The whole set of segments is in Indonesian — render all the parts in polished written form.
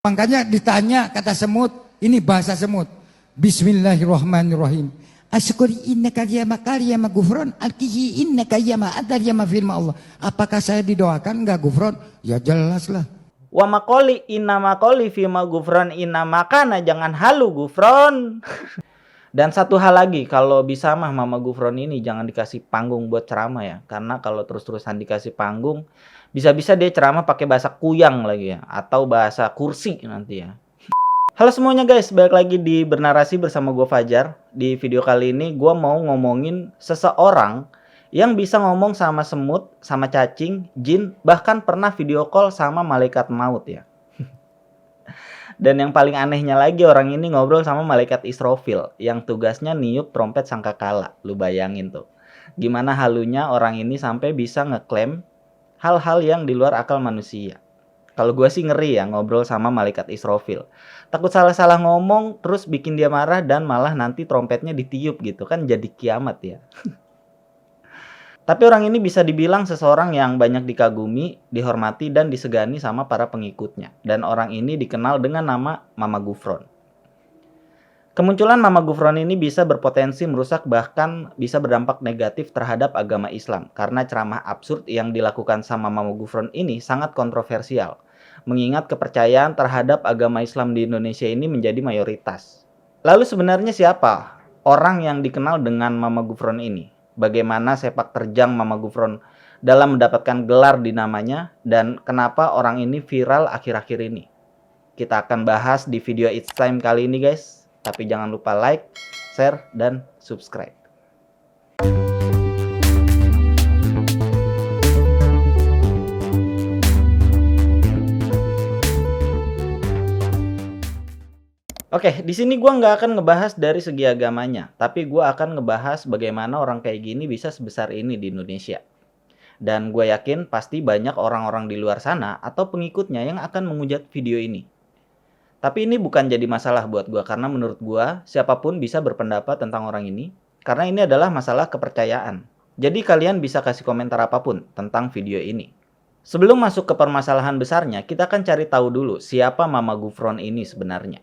Makanya ditanya kata semut, ini bahasa semut. Bismillahirrahmanirrahim. Asyukuri innaka ya gufron alkihi innaka ya ma'adar ya firma Allah. Apakah saya didoakan enggak gufron? Ya jelas lah. Wa makoli inna makoli fima gufron inna makana, jangan halu gufron. Dan satu hal lagi, kalau bisa mah Mama Gufron ini jangan dikasih panggung buat ceramah ya. Karena kalau terus-terusan dikasih panggung, bisa-bisa dia ceramah pakai bahasa kuyang lagi ya. Atau bahasa kursi nanti ya. Halo semuanya guys, balik lagi di Bernarasi bersama gue Fajar. Di video kali ini gue mau ngomongin seseorang yang bisa ngomong sama semut, sama cacing, jin, bahkan pernah video call sama malaikat maut ya. Dan yang paling anehnya lagi, orang ini ngobrol sama malaikat Israfil yang tugasnya niup trompet sangkakala. Lu bayangin tuh. Gimana halunya orang ini sampai bisa ngeklaim hal-hal yang di luar akal manusia. Kalau gue sih ngeri ya ngobrol sama malaikat Israfil. Takut salah-salah ngomong terus bikin dia marah dan malah nanti trompetnya ditiup gitu. Kan jadi kiamat ya. Tapi orang ini bisa dibilang seseorang yang banyak dikagumi, dihormati, dan disegani sama para pengikutnya. Dan orang ini dikenal dengan nama Mama Gufron. Kemunculan Mama Gufron ini bisa berpotensi merusak bahkan bisa berdampak negatif terhadap agama Islam. Karena ceramah absurd yang dilakukan sama Mama Gufron ini sangat kontroversial. Mengingat kepercayaan terhadap agama Islam di Indonesia ini menjadi mayoritas. Lalu sebenarnya siapa orang yang dikenal dengan Mama Gufron ini? Bagaimana sepak terjang Mama Gufron dalam mendapatkan gelar di namanya dan kenapa orang ini viral akhir-akhir ini. Kita akan bahas di video It's Time kali ini guys. Tapi jangan lupa like, share, dan subscribe. Oke, di sini gue nggak akan ngebahas dari segi agamanya, tapi gue akan ngebahas bagaimana orang kayak gini bisa sebesar ini di Indonesia. Dan gue yakin pasti banyak orang-orang di luar sana atau pengikutnya yang akan menghujat video ini. Tapi ini bukan jadi masalah buat gue, karena menurut gue siapapun bisa berpendapat tentang orang ini, karena ini adalah masalah kepercayaan. Jadi kalian bisa kasih komentar apapun tentang video ini. Sebelum masuk ke permasalahan besarnya, kita akan cari tahu dulu siapa Mama Gufron ini sebenarnya.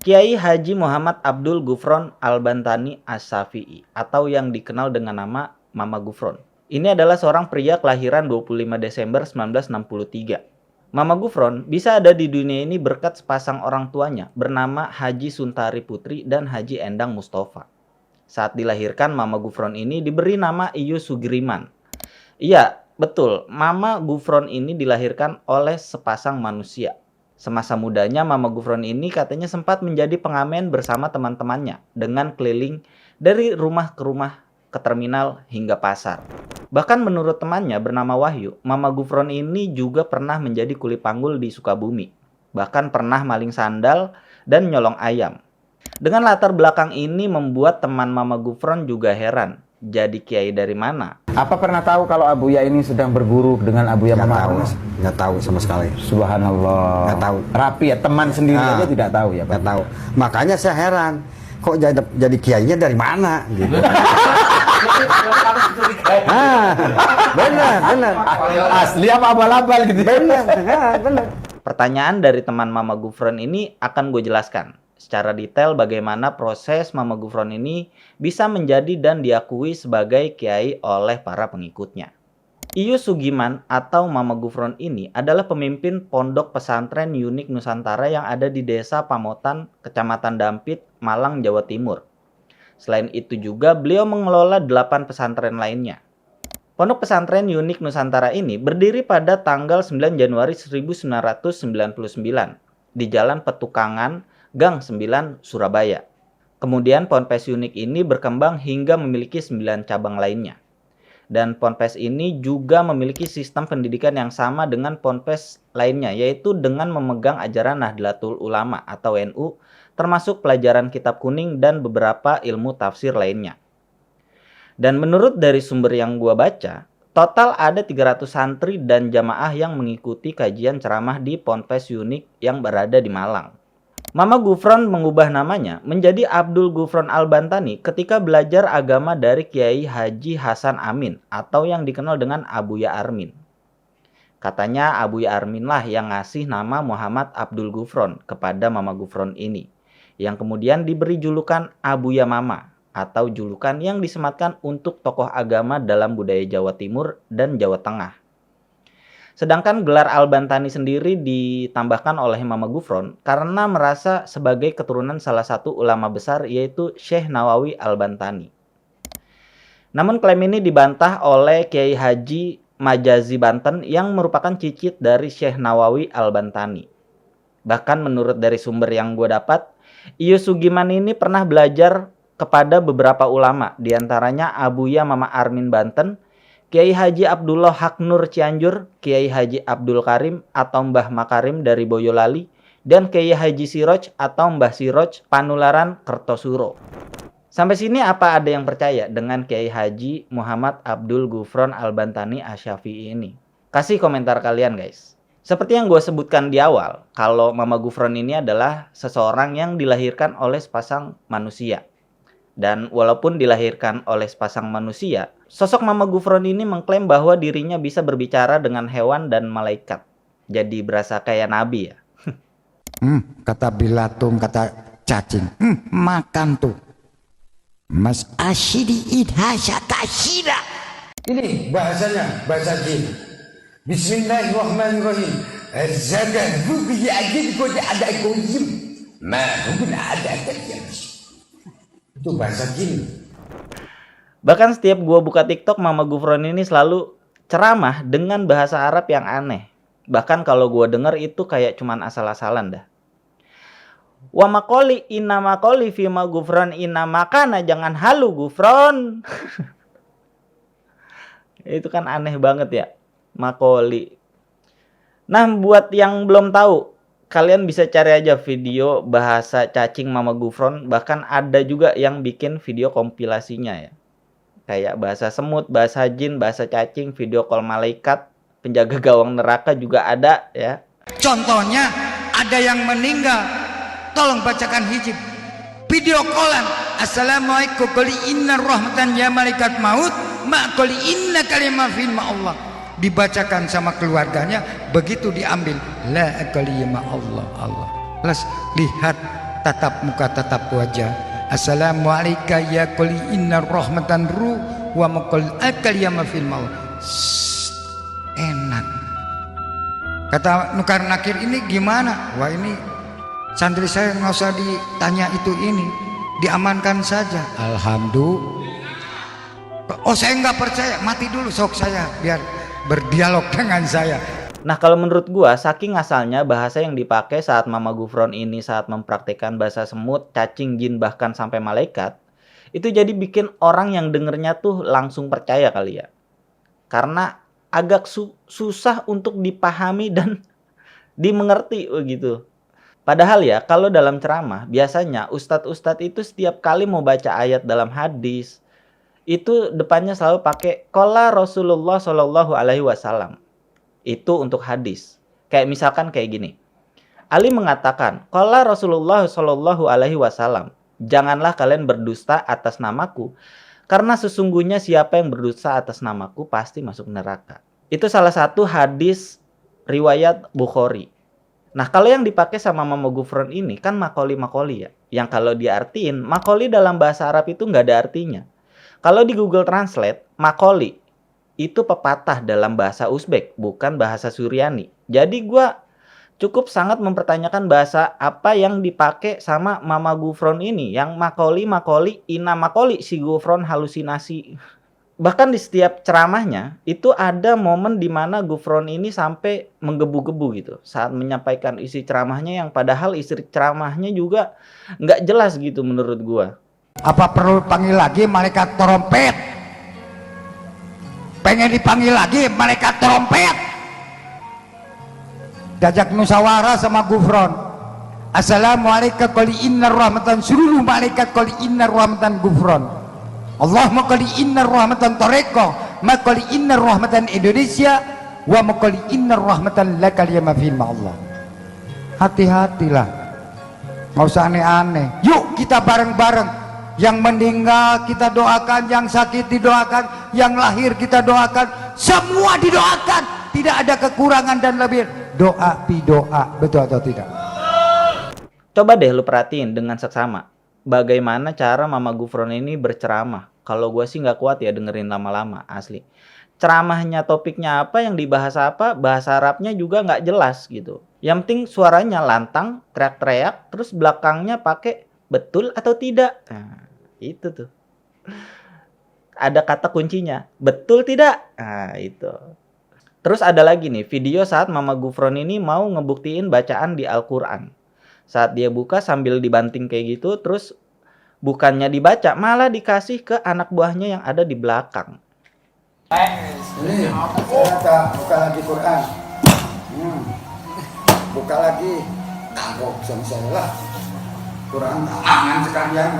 Kiai Haji Muhammad Abdul Gufron Al-Bantani As-Syafi'i atau yang dikenal dengan nama Mama Gufron. Ini adalah seorang pria kelahiran 25 Desember 1963. Mama Gufron bisa ada di dunia ini berkat sepasang orang tuanya bernama Haji Suntari Putri dan Haji Endang Mustafa. Saat dilahirkan, Mama Gufron ini diberi nama Iyo Sugiriman. Iya, betul, Mama Gufron ini dilahirkan oleh sepasang manusia. Semasa mudanya, Mama Gufron ini katanya sempat menjadi pengamen bersama teman-temannya dengan keliling dari rumah ke rumah, ke terminal hingga pasar. Bahkan menurut temannya bernama Wahyu, Mama Gufron ini juga pernah menjadi kuli panggul di Sukabumi. Bahkan pernah maling sandal dan nyolong ayam. Dengan latar belakang ini membuat teman Mama Gufron juga heran. Jadi kiai dari mana? Apa pernah tahu kalau Abuya ini sedang berguru dengan Abuya Mama Arnas? Nggak tahu sama sekali. Subhanallah. Nggak tahu. Rapi ya, teman sendiri aja tidak tahu ya Pak? Nggak tahu. Makanya saya heran, kok jadi kiainya dari mana? Gitu. Benar. Asli apa abal-abal gitu? Benar. Pertanyaan dari teman Mama Gufron ini akan gue jelaskan secara detail bagaimana proses Mama Gufron ini bisa menjadi dan diakui sebagai kiai oleh para pengikutnya. Iyo Sugiman atau Mama Gufron ini adalah pemimpin pondok pesantren Unik Nusantara yang ada di Desa Pamotan, Kecamatan Dampit, Malang, Jawa Timur. Selain itu juga beliau mengelola 8 pesantren lainnya. Pondok pesantren Unik Nusantara ini berdiri pada tanggal 9 Januari 1999 di Jalan Petukangan, Gang 9, Surabaya. Kemudian Ponpes Unik ini berkembang hingga memiliki 9 cabang lainnya. Dan Ponpes ini juga memiliki sistem pendidikan yang sama dengan Ponpes lainnya, yaitu dengan memegang ajaran Nahdlatul Ulama atau NU, termasuk pelajaran kitab kuning dan beberapa ilmu tafsir lainnya. Dan menurut dari sumber yang gua baca, total ada 300 santri dan jamaah yang mengikuti kajian ceramah di Ponpes Unik yang berada di Malang. Mama Gufron mengubah namanya menjadi Abdul Gufron Al-Bantani ketika belajar agama dari Kiai Haji Hasan Amin atau yang dikenal dengan Abuya Armin. Katanya Abuya Armin lah yang ngasih nama Muhammad Abdul Gufron kepada Mama Gufron ini, yang kemudian diberi julukan Abuya Mama, atau julukan yang disematkan untuk tokoh agama dalam budaya Jawa Timur dan Jawa Tengah. Sedangkan gelar Al-Bantani sendiri ditambahkan oleh Mama Gufron karena merasa sebagai keturunan salah satu ulama besar, yaitu Syekh Nawawi Al-Bantani. Namun klaim ini dibantah oleh Kiai Haji Majazi Banten yang merupakan cicit dari Syekh Nawawi Al-Bantani. Bahkan menurut dari sumber yang gue dapat, Iyo Sugiman ini pernah belajar kepada beberapa ulama, diantaranya Abuya Mama Armin Banten, Kiai Haji Abdullah Haknur Cianjur, Kiai Haji Abdul Karim atau Mbah Makarim dari Boyolali, dan Kiai Haji Siroj atau Mbah Siroj Panularan Kertosuro. Sampai sini apa ada yang percaya dengan Kiai Haji Muhammad Abdul Gufron Al-Bantani Asy-Syafi'i ini? Kasih komentar kalian guys. Seperti yang gue sebutkan di awal, kalau Mama Gufron ini adalah seseorang yang dilahirkan oleh sepasang manusia. Dan walaupun dilahirkan oleh sepasang manusia, sosok Mama Gufron ini mengklaim bahwa dirinya bisa berbicara dengan hewan dan malaikat. Jadi berasa kayak nabi ya. Kata bilatung, kata cacing. Makan tuh. Mas asyidi idhasya kasyida. Ini bahasanya, bahasa jin. Bismillahirrahmanirrahim. Zadah bubi ajin kode ada goyim. Ma bukan ada kayam. Itu bahasa jin. Bahkan setiap gua buka TikTok, Mama Gufron ini selalu ceramah dengan bahasa Arab yang aneh. Bahkan kalau gua denger itu kayak cuman asal-asalan dah. Wa makoli inna makoli fi ma Gufron inna makana, jangan halu Gufron. Itu kan aneh banget ya, makoli. Nah, buat yang belum tahu, kalian bisa cari aja video bahasa cacing Mama Gufron. Bahkan ada juga yang bikin video kompilasinya ya. Kayak bahasa semut, bahasa jin, bahasa cacing, video call malaikat, penjaga gawang neraka juga ada ya. Contohnya ada yang meninggal, tolong bacakan hijib. Video callan, assalamualaikum qali inna rahmatan ya malaikat maut ma qali inna kalimah fil ma Allah. Dibacakan sama keluarganya, begitu diambil la qali ma Allah Allah. Plus lihat tatap muka, tatap wajah. Assalamualaikum ya qali inna rahmatan ru wa ma qali kalimah fil ma Allah. Enak. Kata Nukar Nakir, ini gimana? Wah, ini santri saya nggak usah ditanya itu ini, diamankan saja. Alhamdulillah. Oh, saya nggak percaya, mati dulu sok saya biar berdialog dengan saya. Nah, kalau menurut gua, saking asalnya bahasa yang dipakai saat Mama Gufron ini saat mempraktikkan bahasa semut, cacing, jin, bahkan sampai malaikat, itu jadi bikin orang yang dengernya tuh langsung percaya kali ya. Karena agak susah untuk dipahami dan dimengerti begitu. Padahal ya, kalau dalam ceramah, biasanya ustadz-ustadz itu setiap kali mau baca ayat dalam hadis, itu depannya selalu pakai qala Rasulullah Shallallahu Alaihi Wasallam. Itu untuk hadis. Kayak misalkan kayak gini. Ali mengatakan, qala Rasulullah Shallallahu Alaihi Wasallam, janganlah kalian berdusta atas namaku, karena sesungguhnya siapa yang berdusta atas namaku pasti masuk neraka. Itu salah satu hadis riwayat Bukhari. Nah, kalau yang dipakai sama Mama Gufron ini kan makoli-makoli ya. Yang kalau diartiin, makoli dalam bahasa Arab itu nggak ada artinya. Kalau di Google Translate, makoli itu pepatah dalam bahasa Uzbek, bukan bahasa Suryani. Jadi gua cukup sangat mempertanyakan bahasa apa yang dipakai sama Mama Gufron ini. Yang makoli-makoli, ina makoli, si Gufron halusinasi. Bahkan di setiap ceramahnya itu ada momen di mana Gufron ini sampai menggebu-gebu gitu saat menyampaikan isi ceramahnya, yang padahal isi ceramahnya juga nggak jelas gitu menurut gua. Apa perlu panggil lagi malaikat trompet? Pengen dipanggil lagi malaikat trompet? Diajak musyawarah sama Gufron. Assalamualaikum qali inna rahmatan, seluruh malaikat qali inna rahmatan Gufron. Allahumma qali inna rahmatan Toreko, ma qali inna rahmatan Indonesia, wa ma qali inna rahmatan lakal ya mafil ma Allah. Hati-hatilah, nggak usah aneh-aneh. Yuk kita bareng-bareng. Yang meninggal kita doakan, yang sakit didoakan, yang lahir kita doakan, semua didoakan. tidak ada kekurangan dan lebih. Doa pi doa, betul atau tidak? Coba deh lu perhatiin dengan seksama. Bagaimana cara Mama Gufron ini berceramah. Kalau gue sih nggak kuat ya dengerin lama-lama, asli. Ceramahnya topiknya apa, yang dibahas apa, bahasa Arabnya juga nggak jelas gitu. Yang penting suaranya lantang, teriak-teriak, terus belakangnya pakai betul atau tidak. Nah, itu tuh. Ada kata kuncinya, betul tidak? Nah, itu. Terus ada lagi nih, video saat Mama Gufron ini mau ngebuktiin bacaan di Al-Quran. Saat dia buka sambil dibanting kayak gitu, terus bukannya dibaca, malah dikasih ke anak buahnya yang ada di belakang. Ini buka lagi Quran. Buka lagi. Kok sama saya lah. Quran tangan sekalian.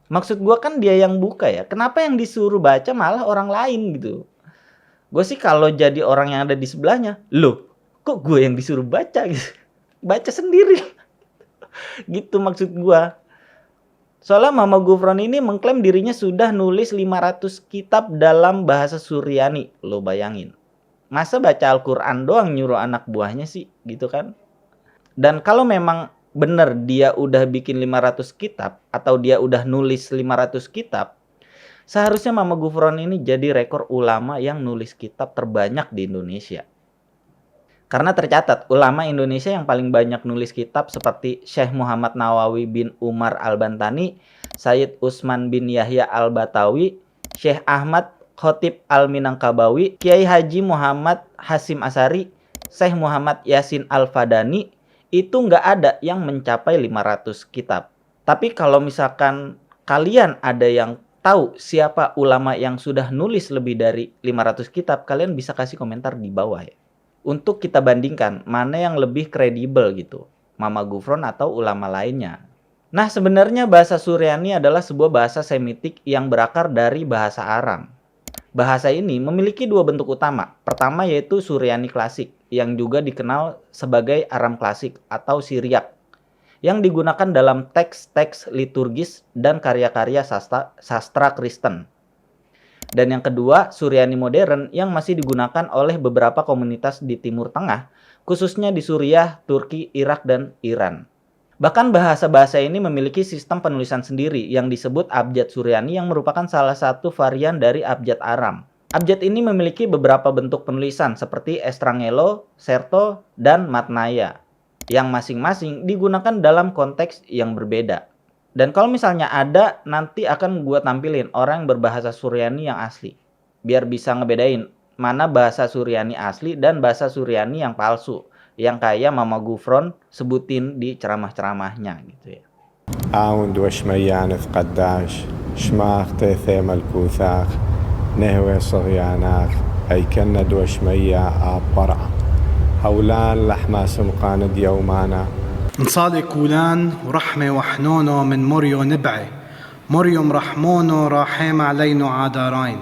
Maksud gue kan dia yang buka ya. Kenapa yang disuruh baca malah orang lain gitu? Gue sih kalau jadi orang yang ada di sebelahnya, loh kok gue yang disuruh baca gitu? Baca sendiri. Gitu maksud gue. Soalnya Mama Gufron ini mengklaim dirinya sudah nulis 500 kitab dalam bahasa Suryani. Lo bayangin. Masa baca Al-Quran doang nyuruh anak buahnya sih gitu kan? Dan kalau memang bener dia udah bikin 500 kitab atau dia udah nulis 500 kitab, seharusnya Mama Gufron ini jadi rekor ulama yang nulis kitab terbanyak di Indonesia. Karena tercatat ulama Indonesia yang paling banyak nulis kitab seperti Syekh Muhammad Nawawi bin Umar Al-Bantani, Sayyid Utsman bin Yahya Al-Batawi, Syekh Ahmad Khotib Al-Minangkabawi, Kiai Haji Muhammad Hasyim Asy'ari, Syekh Muhammad Yasin Al-Fadani, itu nggak ada yang mencapai 500 kitab. Tapi kalau misalkan kalian ada yang tahu siapa ulama yang sudah nulis lebih dari 500 kitab, kalian bisa kasih komentar di bawah ya. Untuk kita bandingkan mana yang lebih kredibel gitu, Mama Gufron atau ulama lainnya. Nah sebenarnya bahasa Suryani adalah sebuah bahasa Semitik yang berakar dari bahasa Aram. Bahasa ini memiliki dua bentuk utama. Pertama yaitu Suryani klasik yang juga dikenal sebagai Aram klasik atau Syriak yang digunakan dalam teks-teks liturgis dan karya-karya sastra Kristen. Dan yang kedua, Suryani modern yang masih digunakan oleh beberapa komunitas di Timur Tengah, khususnya di Suriah, Turki, Irak, dan Iran. Bahkan bahasa-bahasa ini memiliki sistem penulisan sendiri yang disebut abjad Suryani yang merupakan salah satu varian dari abjad Aram. Abjad ini memiliki beberapa bentuk penulisan seperti Estrangelo, Serto, dan Matnaya, yang masing-masing digunakan dalam konteks yang berbeda. Dan kalau misalnya ada, nanti akan gue tampilin orang yang berbahasa Suryani yang asli. Biar bisa ngebedain mana bahasa Suryani asli dan bahasa Suryani yang palsu. Yang kayak Mama Gufron sebutin di ceramah-ceramahnya gitu ya. Aund washmayanith qaddash, shmaq tethem al-kuthaq, nehwe sohyanak, aykanna washmaya apara. Hawlan lahma sumqanad yawmana. نصادق كولان ورحمة وحنونو من مريو نبعي مريم رحمونو راحم علينا عادارين.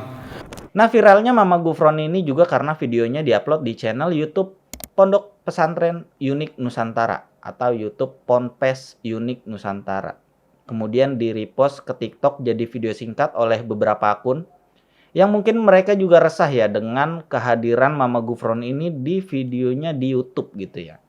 Nah viralnya Mama Gufron ini juga karena videonya diupload di channel YouTube Pondok Pesantren Unik Nusantara atau YouTube Ponpes Unik Nusantara. Kemudian di repost ke TikTok jadi video singkat oleh beberapa akun yang mungkin mereka juga resah ya dengan kehadiran Mama Gufron ini di videonya di YouTube gitu ya.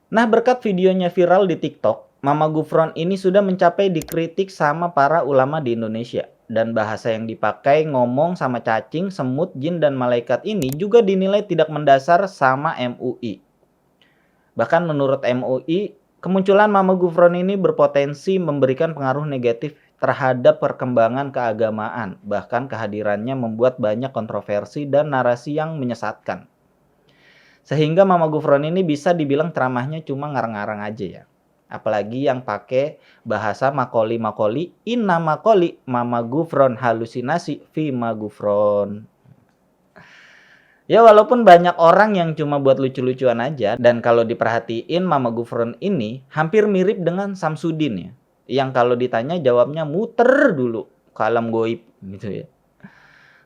Nah berkat videonya viral di TikTok, Mama Gufron ini sudah mencapai dikritik sama para ulama di Indonesia. Dan bahasa yang dipakai ngomong sama cacing, semut, jin, dan malaikat ini juga dinilai tidak mendasar sama MUI. Bahkan menurut MUI, kemunculan Mama Gufron ini berpotensi memberikan pengaruh negatif terhadap perkembangan keagamaan. Bahkan kehadirannya membuat banyak kontroversi dan narasi yang menyesatkan. Sehingga Mama Gufron ini bisa dibilang ceramahnya cuma ngarang-ngarang aja ya. Apalagi yang pakai bahasa makoli, inna makoli, Mama Gufron halusinasi, fi ma Gufron. Ya walaupun banyak orang yang cuma buat lucu-lucuan aja. Dan kalau diperhatiin Mama Gufron ini hampir mirip dengan Samsudin ya. Yang kalau ditanya jawabnya muter dulu ke alam goib gitu ya.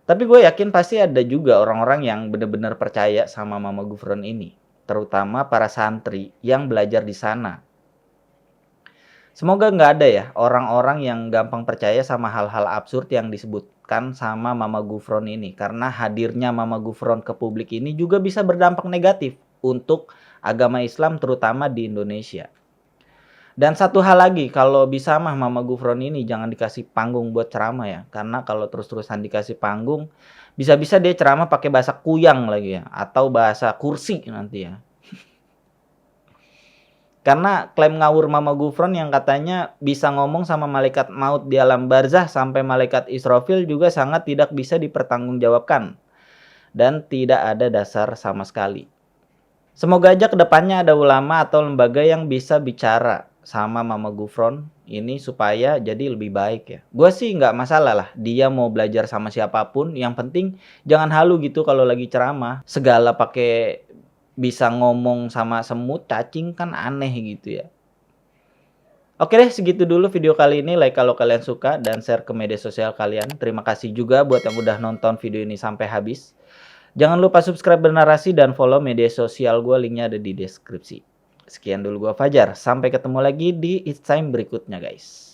Tapi gue yakin pasti ada juga orang-orang yang benar-benar percaya sama Mama Gufron ini. Terutama para santri yang belajar di sana. Semoga nggak ada ya orang-orang yang gampang percaya sama hal-hal absurd yang disebutkan didapatkan sama Mama Gufron ini. Karena hadirnya Mama Gufron ke publik ini juga bisa berdampak negatif untuk agama Islam terutama di Indonesia. Dan satu hal lagi, kalau bisa mah Mama Gufron ini jangan dikasih panggung buat ceramah ya. Karena kalau terus-terusan dikasih panggung, bisa-bisa dia ceramah pakai bahasa kuyang lagi ya. Atau bahasa kursi nanti ya. Karena klaim ngawur Mama Gufron yang katanya bisa ngomong sama malaikat maut di alam barzah sampai malaikat Israfil juga sangat tidak bisa dipertanggungjawabkan. Dan tidak ada dasar sama sekali. Semoga aja kedepannya ada ulama atau lembaga yang bisa bicara sama Mama Gufron ini supaya jadi lebih baik ya. Gue sih nggak masalah lah dia mau belajar sama siapapun. Yang penting jangan halu gitu kalau lagi ceramah. Segala pakai bisa ngomong sama semut, cacing kan aneh gitu ya. Oke deh, segitu dulu video kali ini. Like kalau kalian suka dan share ke media sosial kalian. Terima kasih juga buat yang udah nonton video ini sampai habis. Jangan lupa subscribe Bernarasi dan follow media sosial gue, linknya ada di deskripsi. Sekian dulu gue Fajar, sampai ketemu lagi di It's Time berikutnya guys.